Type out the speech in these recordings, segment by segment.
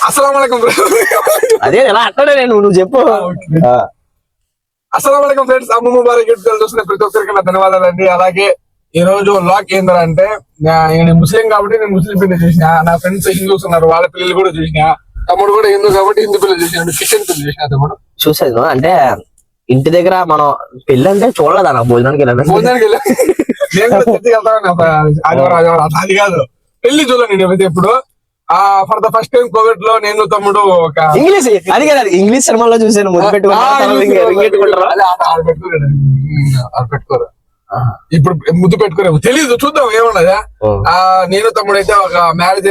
అస్సలాముఅలైకుం. అదే ఎలా అంటాడే నువ్వు చెప్పు. అస్సలాముఅలైకుం ఫ్రెండ్స్, అమ్మ ముబారక్ చూసిన ప్రతి ఒక్కరికి నా ధన్యవాదాలండి. అలాగే ఈ రోజు లాక్ ఏంటంటే నేను ముస్లిం కాబట్టి నేను ముస్లిం పిల్లలు చూసిన, నా ఫ్రెండ్స్ హిందూస్ ఉన్నారు వాళ్ళ పిల్లలు కూడా చూసిన, తమ్ముడు కూడా హిందూ కాబట్టి హిందూ పిల్లలు చూసినాడు, క్రిస్టియన్ పిల్లలు చూసిన తమ్ముడు చూసాను. అంటే ఇంటి దగ్గర మనం పెళ్ళి అంటే చూడలేదా నా భోజనానికి వెళ్ళాను నేను కూడా చర్చికి వెళ్తాను ఆదివారం అది కాదు పెళ్లి చూడండి నేనైతే ఇప్పుడు for the first time Covid లో నేను తమ్ముడు ఒక ఇంగ్లీష్ అది కదా ఇంగ్లీష్ సినిమాలో చూసాను. ముద్దు పెట్టుకోరు ఇప్పుడు ముద్దు పెట్టుకోరేమో తెలీదు, చూద్దాం ఏమన్నదా. నేను తమ్ముడు అయితే ఒక మ్యారేజ్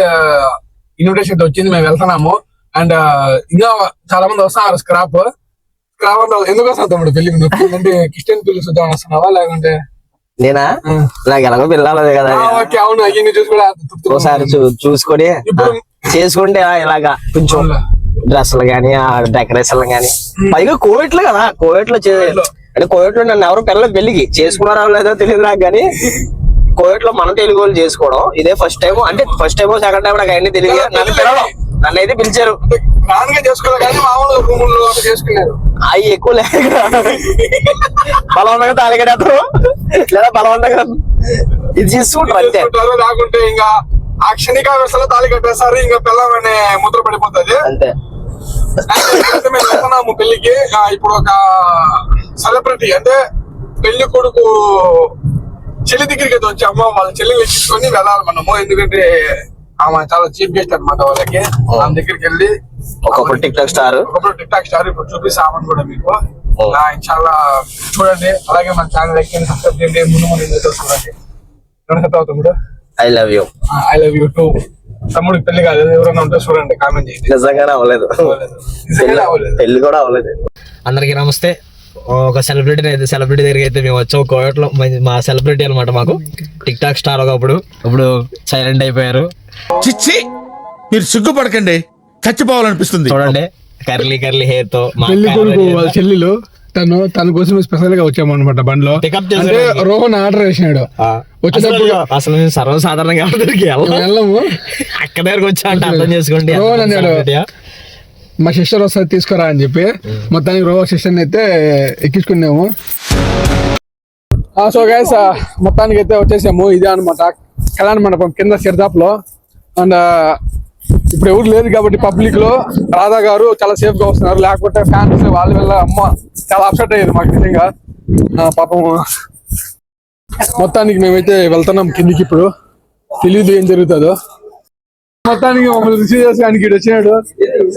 ఇన్విటేషన్ వచ్చింది, మేము వెళ్తున్నాము. అండ్ ఇంకా చాలా మంది వస్తున్నారు. స్క్రాప్ ఎందుకు వస్తాను తమ్ముడు పెళ్లి అంటే క్రిస్టియన్ పెళ్లి చూద్దాం వస్తున్నావా లేకుంటే? నేనా నాకు ఎలాగో పిల్లలదే కదా. అవును అవన్నీ ఒకసారి చూసుకొని చేసుకుంటే ఇలాగా కొంచెం డ్రెస్సులు గానీ ఆ డెకరేషన్లు గానీ, పైగా కోవిడ్ లో కదా, కోవిడ్ లో అంటే కోవిడ్ లో నన్ను ఎవరు పిల్లలు పెళ్లికి చేసుకున్నారో లేదో తెలియదు నాకు, కానీ కోవిడ్ లో మన తెలుగు వాళ్ళు చేసుకోవడం ఇదే ఫస్ట్ టైం. అంటే ఫస్ట్ టైం సెకండ్ టైం నాకు అన్ని తెలియదు. నన్ను పిలవడం, నన్ను అయితే పిలిచారు. అవి ఎక్కువ లేక బలవంతంగా తాలిగడతారు లేదా బలవంతంగా ఇది చేసుకుంటారు అంతే. లేకుంటే ఇంకా ఆ క్షణిక వ్యవస్థలో తాళి కట్టేస్తారు, ఇంకా పిల్లమనే ముద్ర పడిపోతుంది అంతే. మేము వెళ్తున్నాము పెళ్లికి. ఇప్పుడు ఒక సెలబ్రిటీ అంటే పెళ్లి కొడుకు చెల్లి దగ్గరికి అయితే వచ్చాము, వాళ్ళ చెల్లిని తీసుకొని వెళ్ళాలి మనము. ఎందుకంటే ఆమె చాలా చీఫ్ గెస్ట్ అనమాట వాళ్ళకి. ఆమె దగ్గరికి వెళ్ళి ఒకప్పుడు టిక్ టాక్ స్టార్ ఇప్పుడు చూపిస్తామని కూడా మీకు చాలా చూడండి. అలాగే మన ఛానల్ లైక్ చేయండి, సబ్స్క్రైబ్ చేయండి. ముందు చూడండి. I love you two. తమ్ముడికి పెళ్లి కాదు, ఎవరైనా ఉంటే చూడండి, కామెంట్ చేయండి. నిజంగానే అవ్వలేదు, పెళ్లి కూడా అవ్వలేదు. అందరికి నమస్తే. ఒక సెలబ్రిటీ దగ్గరికి అయితే మేము వచ్చాము. కోవిడ్ లో మా సెలబ్రిటీ అనమాట, మాకు టిక్ టాక్ స్టార్. ఒకప్పుడు ఇప్పుడు సైలెంట్ అయిపోయారు. చిచ్చి మీరు సిగ్గుపడకండి, చచ్చిపోవాలనిపిస్తుంది. చూడండి కర్లీ హెయిర్ తో పెళ్లి కొడుకు వాళ్ళ చెల్లెలు తన కోసం స్పెషల్ గా వచ్చాము అనమాట బండిలో. అంటే రోహన్ ఆర్డర్ చేసినాడు. వచ్చేటప్పుడు అసలు సర్వసాధారణంగా వెళ్ళము, అక్క దగ్గరకు వచ్చా అంటే అర్థం చేసుకోండి. రోహన్ అన్నాడు మా సిస్టర్ వస్తుంది తీసుకురా అని చెప్పి మొత్తానికి రోహన్ సిస్టర్ అయితే ఎక్కించుకున్నాము. సో గైస్ మొత్తానికి అయితే వచ్చేసాము. ఇదే అనమాట కళ్యాణ మండపం కింద సిర్దాప్ లో. అండ్ ఇప్పుడు ఎవరు లేదు కాబట్టి పబ్లిక్ లో రాధా గారు చాలా సేఫ్ గా వస్తున్నారు, లేకపోతే ఫ్యాన్స్ వాళ్ళ వల్ల అమ్మ చాలా అప్సెట్ అయ్యేది మాకు నిజంగా పాపం. మొత్తానికి మేమైతే వెళ్తున్నాం కిందికి, ఇప్పుడు తెలీదు ఏం జరుగుతుందో. మొత్తానికి మమ్మల్ని రిసీవ్ చేసుకోడానికి వచ్చినాడు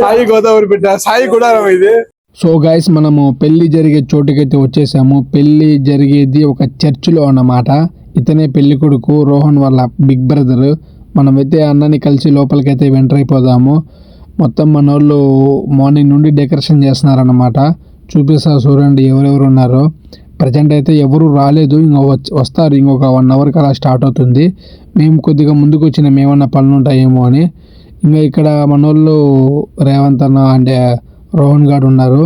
సాయి గోదావరి బిడ్డ, సాయి కూడా ఇది. సో గైస్ మనము పెళ్లి జరిగే చోటుకైతే వచ్చేసాము. పెళ్లి జరిగేది ఒక చర్చిలో అన్నమాట. ఇతనే పెళ్లి కొడుకు, రోహన్ వాళ్ళ బిగ్ బ్రదర్. మనమైతే అన్నని కలిసి లోపలికైతే ఎంటర్ అయిపోదాము. మొత్తం మన వాళ్ళు మార్నింగ్ నుండి డెకరేషన్ చేస్తున్నారన్నమాట. చూపిస్తా చూడండి ఎవరెవరు ఉన్నారో. ప్రజెంట్ అయితే ఎవరు రాలేదు, ఇంకా వస్తారు. ఇంకొక 1 అవర్ అలా స్టార్ట్ అవుతుంది. మేము కొద్దిగా ముందుకు వచ్చినాం ఏమన్నా పనులు ఉంటాయేమో అని. ఇంకా ఇక్కడ మన వాళ్ళు రేవంత్ అన్న అంటే రోహన్ గారు ఉన్నారు.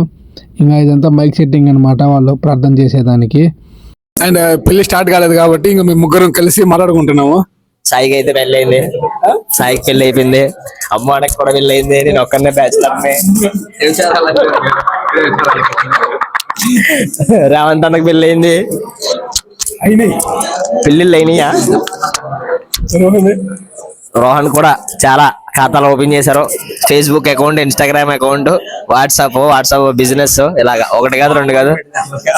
ఇంకా ఇదంతా మైక్ సెట్టింగ్ అనమాట, వాళ్ళు ప్రార్థన చేసేదానికి. అండ్ పెళ్లి స్టార్ట్ కాలేదు కాబట్టి ఇంకా మేము ముగ్గురం కలిసి మాట్లాడుకుంటున్నాము. సాయికి అయితే పెళ్లి అయింది, సాయికి పెళ్లి అయిపోయింది, అమ్మాడికి కూడా పెళ్లి అయింది. నేను ఒక్కనే బ్యాచులర్. రేవంత్ అన్నకి పెళ్లి అయింది. పెళ్లిళ్ళు అయినాయా? రోహన్ కూడా చాలా ఖాతాలు ఓపెన్ చేశారు. Facebook account, Instagram account, WhatsApp business, ఇలాగా 1 కాదు 2 కాదు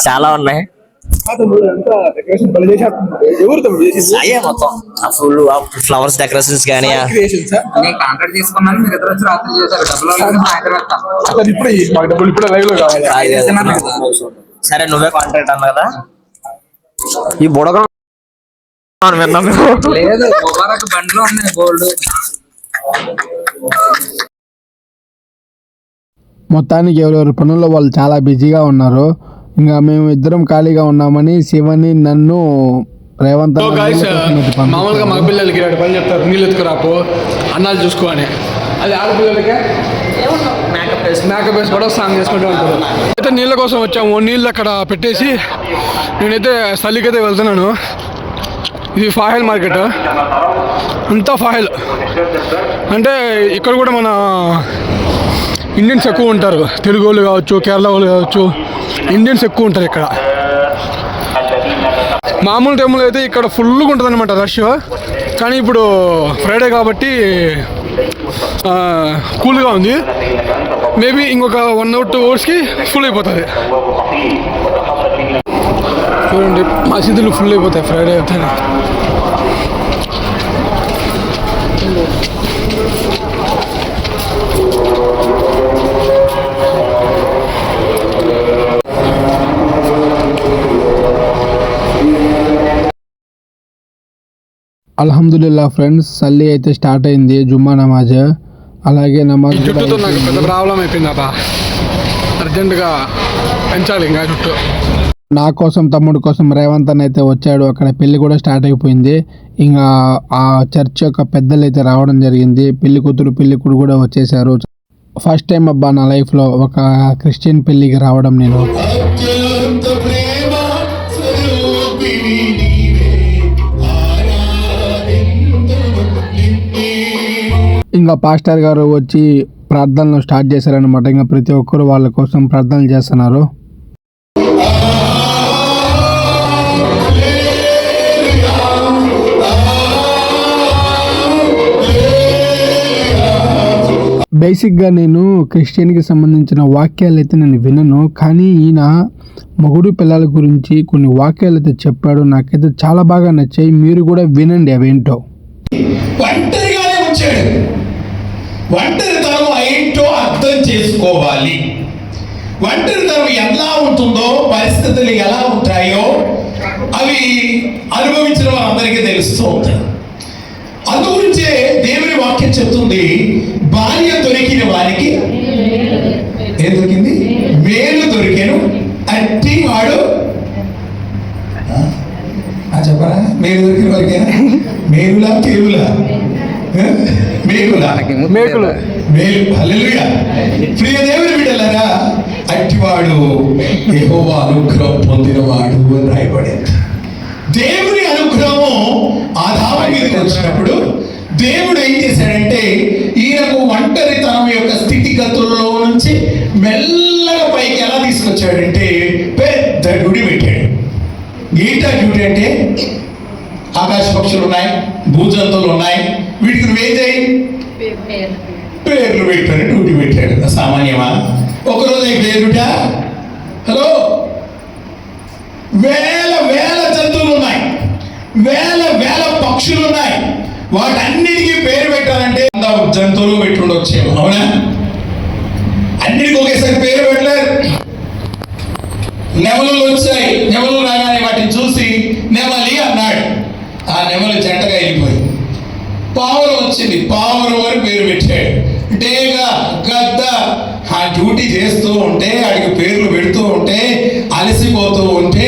చాలా ఉన్నాయి. మొత్తం ఫుల్ ఫ్లవర్స్ డెకరేషన్స్ కానీ సరే నువ్వే కాంట్రాక్ట్ అన్నా కదా. ఈ బుడగ మొత్తానికి ఎవరెవరి పనుల్లో వాళ్ళు చాలా బిజీగా ఉన్నారు. ఇంకా మేము ఇద్దరం ఖాళీగా ఉన్నామని శివని నన్ను రేవంత్ మామూలుగా మగ పిల్లలకి 2 పనులు చెప్తారు, నీళ్ళు ఎత్తుకురాపు అన్నాలు చూసుకో అని. అది ఆడపిల్లలకే మేకప్ వేసి కూడా స్నానం చేసుకుంటూ ఉంటారు. అయితే నీళ్ళ కోసం వచ్చాము, నీళ్ళు అక్కడ పెట్టేసి నేనైతే స్థలికైతే వెళ్తున్నాను. ఇది ఫాయిల్ మార్కెట్, అంతా ఫాయిల్. అంటే ఇక్కడ కూడా మన ఇండియన్స్ ఎక్కువ ఉంటారు, తెలుగు వాళ్ళు కావచ్చు, కేరళ వాళ్ళు కావచ్చు, ఇండియన్స్ ఎక్కువ ఉంటారు ఇక్కడ. మామూలు టైంలో అయితే ఇక్కడ ఫుల్గా ఉంటుంది అనమాట రష్. కానీ ఇప్పుడు ఫ్రైడే కాబట్టి కూల్గా ఉంది. మేబీ ఇంకొక 1 or 2 hours ఫుల్ అయిపోతుంది. చూడండి మసీదులు ఫుల్ అయిపోతాయి ఫ్రైడే అయితే. అల్హమ్దుల్లా ఫ్రెండ్స్, సల్లీ అయితే స్టార్ట్ అయింది, జుమ్మా నమాజ్. అలాగే నమాజ్ చుట్టూతో నాకు పెద్ద ప్రాబ్లం అయిపోయింది అబ్బా, అర్జెంటుగా పెంచాలి ఇంకా చుట్టూ. నా కోసం తమ్ముడు కోసం రేవంత్ అన్న అయితే వచ్చాడు. అక్కడ పెళ్లి కూడా స్టార్ట్ అయిపోయింది. ఇంకా ఆ చర్చ్ యొక్క పెద్దలు అయితే రావడం జరిగింది. పెళ్లి కూతురు పెళ్లి కొడుకు కూడా వచ్చేసారు. ఫస్ట్ టైం అబ్బా నా లైఫ్లో ఒక క్రిస్టియన్ పెళ్లికి రావడం నేను. ఇంకా పాస్టర్ గారు వచ్చి ప్రార్థనలు స్టార్ట్ చేశారనమాట. ఇంకా ప్రతి ఒక్కరు వాళ్ళ కోసం ప్రార్థనలు చేస్తున్నారు. బేసిక్గా నేను క్రిస్టియన్కి సంబంధించిన వాక్యాలు అయితే నేను వినను, కానీ ఈయన మొగుడు పిల్లల గురించి కొన్ని వాక్యాలు అయితే చెప్పాడు. నాకైతే చాలా బాగా నచ్చాయి. మీరు కూడా వినండి అవేంటో. ఒంటరిగానే వచ్చాడు. ఒంటరితనం ఏంటో అర్థం చేసుకోవాలి. ఒంటరితనం ఎలా ఉంటుందో, పరిస్థితులు ఎలా ఉంటాయో అవి అనుభవించిన వారందరికీ తెలుస్తూ ఉంటాయి. అందుగురించే దేవుని వాక్యం చెప్తుంది, భార్య దొరికిన వారికి ఏం దొరికింది? మేలు దొరికాను అట్టి వాడు. చెప్పరా? మేలు దొరికిన వారికేనా? మేలులా కేలులా? మేకులు మేలు. హల్లెలూయా. ప్రియ దేవుని బిడ్డలారా, అట్టివాడు యెహోవా అనుగ్రహం పొందినవాడు అని రాయబడింది. దేవుని అనుగ్రహము ఆదాము మీదకి వచ్చినప్పుడు దేవుడు ఏం చేశాడంటే, ఈయనకు ఒంటరితనం యొక్క స్థితిగతుల్లో నుంచి మెల్లగా పైకి ఎలా తీసుకొచ్చాడంటే పెద్ద గుడి పెట్టాడు. ఏంటా గుడి అంటే, ఆకాశ పక్షులు ఉన్నాయి, భూజంతువులు ఉన్నాయి, వీటికి నువ్వేం చేయి? పేర్లు పెట్టాడు, డ్యూటీ పెట్టాడు. సామాన్యమా? ఒకరోజు ఈ పేరుట, హలో, వేల వేల జంతువులు ఉన్నాయి, వేల వేల పక్షులు ఉన్నాయి. వాటన్నిటికీ పేరు పెట్టాలంటే జంతువులు పెట్టుండొచ్చేమో, అవునా? అన్నిటికీ ఒకేసారి పేరు పెట్టలేరు. నెమలు వచ్చాయి, నెమలు రాగానే వాటిని చూసి నెమలి అన్నాడు. ఆ నెమలి జంటగా వెళ్ళిపోయి. పావురం వచ్చింది, పావురం అని పేరు పెట్టాడు. డేగా, గద్ద. ఆ డ్యూటీ చేస్తూ ఉంటే, వాడికి పేర్లు పెడుతూ ఉంటే, అలసిపోతూ ఉంటే,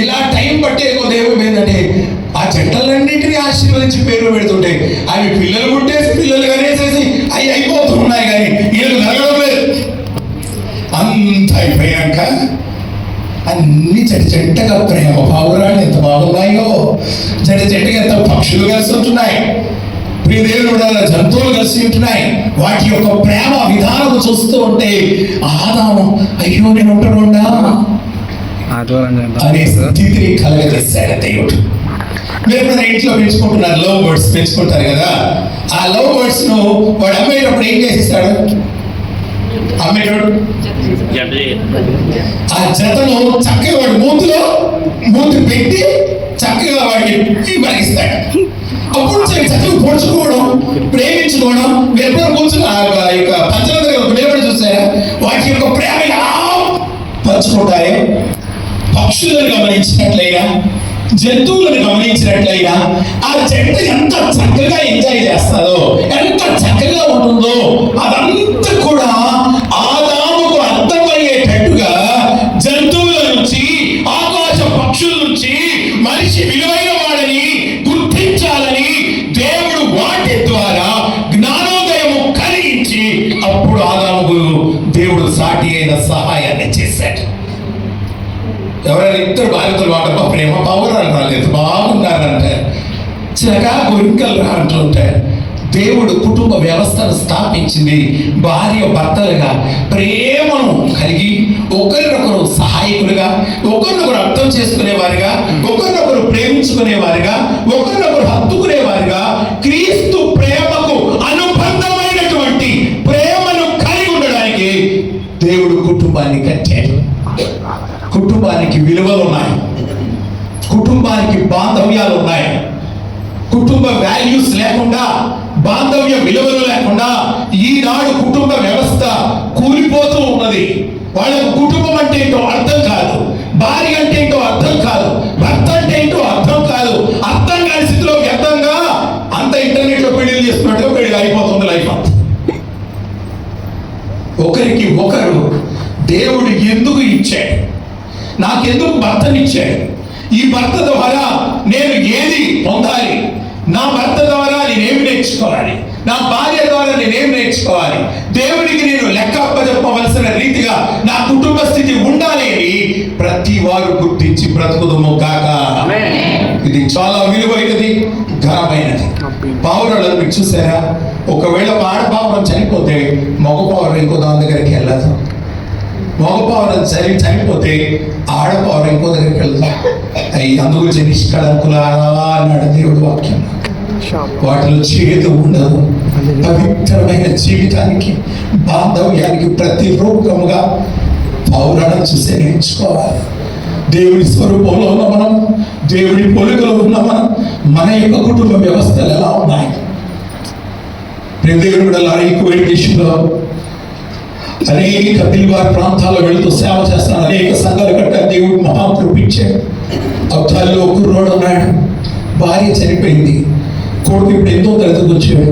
ఇలా టైం పట్టే కొద్ది ఏమైందంటే ఆ జంటలన్నింటినీ ఆశీర్వదించి పేర్లు పెడుతుంటే అవి పిల్లలు పుట్టేసి పిల్లలు కనేసేసి అవి అయిపోతూ ఉన్నాయి, కానీ వీళ్ళు జరగడం లేదు. అంత అయిపోయాక అన్ని జంటగా ప్రేమ పావురాలు ఎంత బాగున్నాయో, జంటగా ఎంత పక్షులు కలిసి ఉంటున్నాయి, ప్రియదేవుడు జంతువులు కలిసి ఉంటున్నాయి. వాటి యొక్క ప్రేమ విధానం చూస్తూ ఉంటే ఆదాము అయ్యో నేను ఉంటానుండా అనే స్థితిని కలగజేశాడు దేవుడు. మీరు మన ఇంట్లో పెంచుకుంటున్నారు, లవ్ బర్డ్స్ పెంచుకుంటారు కదా. ఆ లవ్ బర్డ్స్ ను వాడు అమ్మేటప్పుడు ఏం చేసిస్తాడు? అమ్మేటోడు ఆ జతను చక్కగా వాడు మూతి పెట్టి చక్కగా వాడికి మరిగిస్తాడు. అప్పుడు చక్కగా పొడుచుకోవడం, ప్రేమించుకోవడం. మీరు ఎప్పుడో కూర్చుని ఆ యొక్క పంచరంధ్ర నిలబడి చూస్తారా? వాటి యొక్క ప్రేమ ఎలా పంచుకుంటాయో. పక్షులను గమనించినట్లయినా, జంతువులను గమనించినట్లయినా ఆ జంట ఎంత చక్కగా ఎంజాయ్ చేస్తుందో, ఎంత చక్కగా ఉంటుందో అదంతా కూడా ఆదాముకు అర్థమయ్యేటట్టుగా జంతువుల నుంచి, ఆకాశ పక్షుల నుంచి మనిషి విలువైన వాడని గుర్తించాలని దేవుడు వాటి ద్వారా జ్ఞానోదయము కలిగించి అప్పుడు ఆదాముకు దేవుడు సాటి అయిన సహాయాన్ని చేశాడు. ఎవరైనా ఇద్దరు భార్యతో వాడమ్మా ప్రేమ పౌరాలు రాలేదు బాగున్నారంటే చిరగా గొరింకలు అంటుంటారు. దేవుడు కుటుంబ వ్యవస్థను స్థాపించింది భార్య భర్తలుగా ప్రేమను కలిగి ఒకరినొకరు సహాయకులుగా, ఒకరినొకరు అర్థం చేసుకునేవారుగా, ఒకరినొకరు ప్రేమించుకునేవారుగా, ఒకరినొకరు హత్తుకునేవారుగా, క్రీస్తు ప్రేమకు అనుబంధమైనటువంటి ప్రేమను కలిగి ఉండడానికి దేవుడు కుటుంబాన్ని కట్టాడు. కుటుంబానికి విలువలు ఉన్నాయి, కుటుంబానికి బాంధవ్యాలు ఉన్నాయి. కుటుంబ వాల్యూస్ లేకుండా, బాంధవ్య విలువలు లేకుండా ఈనాడు కుటుంబ వ్యవస్థ కూలిపోతూ ఉన్నది. వాళ్ళకు కుటుంబం అంటే ఏంటో అర్థం కాదు, భార్య అంటే ఏంటో అర్థం కాదు, భర్త అంటే ఏంటో అర్థం కాదు. అర్థం కాని స్థితిలో వ్యర్థంగా అంత ఇంటర్నెట్ లో పెళ్లి చేసుకున్నట్టుగా పెళ్లి అయిపోతుంది లైఫ్. ఒకరికి ఒకరు దేవుడు ఎందుకు ఇచ్చాడు, నాకెందుకు భర్తనిచ్చాడు, ఈ భర్త ద్వారా నేను ఏది పొందాలి, నా భర్త ద్వారా నేనేమి నేర్చుకోవాలి, నా భార్య ద్వారా నేనేమి నేర్చుకోవాలి, దేవుడికి నేను లెక్క అప్పచెప్పవలసిన రీతిగా నా కుటుంబ స్థితి ఉండాలి అని ప్రతి వారు గుర్తించి బ్రతుకుదము కాక. ఇది చాలా విలువైనది, ఘనమైనది. పావురాలను మీరు చూసారా? ఒకవేళ ఆడపావురం చనిపోతే మగ పావురం ఇంకో దాని దగ్గరికి వెళ్ళదు. మగ పావురం చనిపోతే ఆడపావురం ఇంకో దగ్గరికి వెళ్తాం. అందుకు నిష్కళంకులారా అన్నాడు దేవుడు వాక్యం. వాటిలో చేదు ఉండదు. పవిత్రమైన జీవితానికి, బాంధవ్యానికి ప్రతిరూపముగా పౌరాలను చూసి నేర్చుకోవాలి. దేవుడి స్వరూపంలో ఉన్న మనం, దేవుడి పోలికలో ఉన్న మనం, మన యొక్క కుటుంబ వ్యవస్థలు ఎలా ఉన్నాయి? దేవుడు కూడా కువైట్ దేశంలో అనేక దిల్వార్ ప్రాంతాల్లో వెళుతూ సేవ చేస్తాను. అనేక సంఘాలు కట్ట దేవుడు మహాకృపించాడు. అవతాల్లో కుర్రోడు ఉన్నాడు, భార్య చనిపోయింది, కొడుకు ఇప్పుడు ఎంతో తరగతికి వచ్చాడు.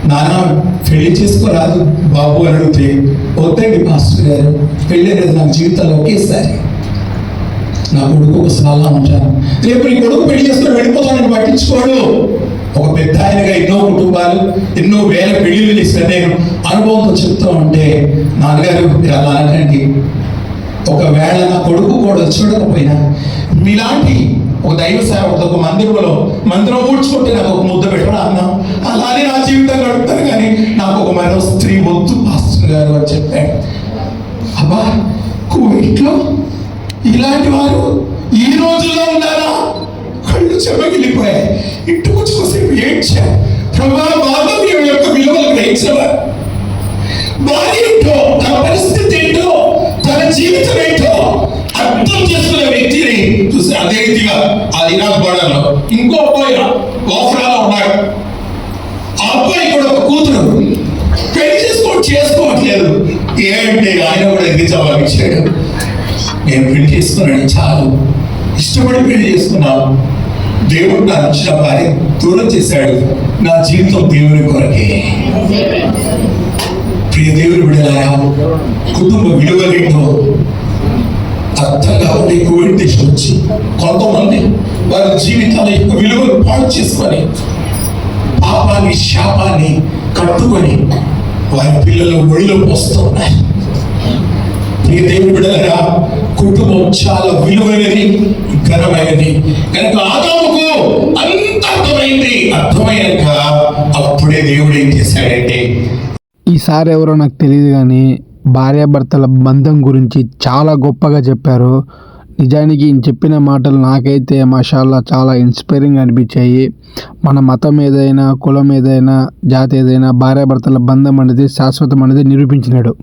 నాన్న పెళ్లి చేసుకోరాదు బాబు అని అడిగితే, వద్దండి మాస్టర్ గారు, పెళ్ళేది నాకు జీవితంలో ఒకేసారి, నా కొడుకు ఒకసారి ఉంటాను, రేపు నీ కొడుకు పెళ్లి చేసుకుని వెళ్ళిపోతానని పట్టించుకోడు. ఒక పెద్ద ఆయనగా ఎన్నో కుటుంబాలు, ఎన్నో వేల పెళ్లిళ్ళు చేసిన నేను అనుభవంతో చెప్తూ ఉంటే, నాన్నగారు మీరు అలా అనకండి, ఒకవేళ నా కొడుకు కూడా చూడకపోయినా మీలాంటి ఒక దైవ సేవకుడు ఒక మందిరం ఊడ్చుకుంటే నాకు ఒక ముద్ద పెట్టడం అన్నాం, అలానే నా జీవితం గడుపుతాను, కానీ నాకు ఒక మరో స్త్రీ వద్దు పాస్టర్ గారు అని చెప్పాడు. అబ్బా, కువైట్లో ఇలాంటి వారు ఈ రోజుల్లో ఉన్నారా? కళ్ళు చెమగిలిపోయాయి. ఇంటికి వచ్చేసేపు ఏడ్చా, ప్రభా మాధవ్యం యొక్క విలువలు గ్రహించవారు. భార్య ఏంటో, తన పరిస్థితి ఏంటో, తన జీవితం ఏంటో అర్థం చేసుకునే వ్యక్తిని చూసి అదే రీతిగా ఆ ఇరాక్ బోర్డర్లో ఇంకో అబ్బాయి ఓఫ్రాలో ఉన్నాడు. ఆ అబ్బాయి కూడా ఒక కూతురు పెళ్లి చేసుకోవట్లేదు. ఏంటి ఆయన కూడా ఇది జవాబు ఇచ్చాడు, నేను పెళ్లి చేసుకున్నాను, చాలు, ఇష్టపడి పెళ్లి చేసుకున్నాను, దేవుడు నా ఇచ్చిన భార్య దూరం చేశాడు, నా జీవితం దేవుని కొరకే. ప్రియ దేవుని బిడ్డలారా, కుటుంబ విలువలేంటో అర్థంగా ఉండే కోవిడ్ దేశం వచ్చి కొంతమంది వారి జీవితాల యొక్క విలువలు పాడు చేసుకొని పాపాన్ని, శాపాన్ని కట్టుకొని వారి పిల్లలు ఒడిలో పోస్తున్నాయి. ప్రియ దేవుని బిడ్డలారా, కుటుంబం చాలా విలువైనది, ఘనమైనది. కనుక ఆదాముకు అంత అర్థమైనాక అప్పుడే దేవుడు ఏం చేశాడంటే, ఈసారి ఎవరో నాకు తెలియదు కానీ భార్యాభర్తల బంధం గురించి చాలా గొప్పగా చెప్పారు. నిజానికి ఈయన చెప్పిన మాటలు నాకైతే మాషాల్లా చాలా ఇన్స్పైరింగ్ అనిపించాయి. మన మతం ఏదైనా, కులం ఏదైనా, జాతి ఏదైనా, భార్యాభర్తల బంధం అనేది శాశ్వతం అనేది నిరూపించినాడు.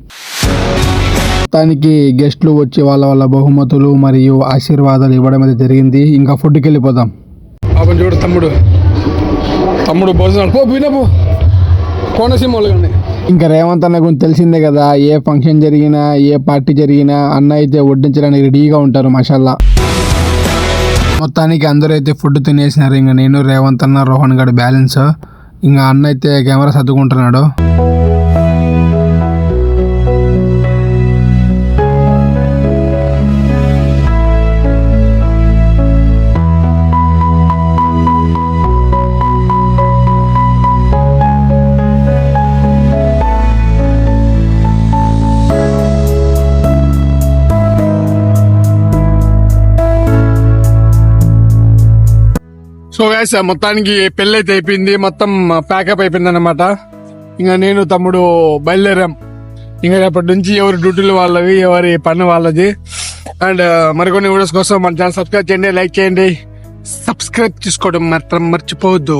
మొత్తానికి గెస్ట్లు వచ్చి వాళ్ళ బహుమతులు మరియు ఆశీర్వాదాలు ఇవ్వడం అయితే జరిగింది. ఇంకా ఫుడ్కి వెళ్ళిపోదాం. చూడు తమ్ముడు భోజనాలు పో వినపో కోనసీమ వాళ్ళు కానీ. ఇంకా రేవంత్ అన్న గురించి తెలిసిందే కదా, ఏ ఫంక్షన్ జరిగినా, ఏ పార్టీ జరిగినా అన్న అయితే వడ్డించడానికి రెడీగా ఉంటారు మాషాల్లా. మొత్తానికి అందరూ అయితే ఫుడ్ తినేసినారు. ఇంకా నేను, రేవంత్ అన్న, రోహన్ గడ్ బ్యాలెన్స్. ఇంకా అన్న అయితే కెమెరా సర్దుకుంటున్నాడు. సో గాయస్ మొత్తానికి పెళ్లి అయితే అయిపోయింది, మొత్తం ప్యాకప్ అయిపోయింది అనమాట. ఇంకా నేను తమ్ముడు బయలుదేరాం. ఇంకా రేపటి నుంచి ఎవరి డ్యూటీలు వాళ్ళవి, ఎవరి పని వాళ్ళది. అండ్ మరికొన్ని వీడియోస్ కోసం మన ఛానల్ సబ్స్క్రైబ్ చేయండి, లైక్ చేయండి, సబ్స్క్రైబ్ చేసుకోవడం మాత్రం మర్చిపోవద్దు.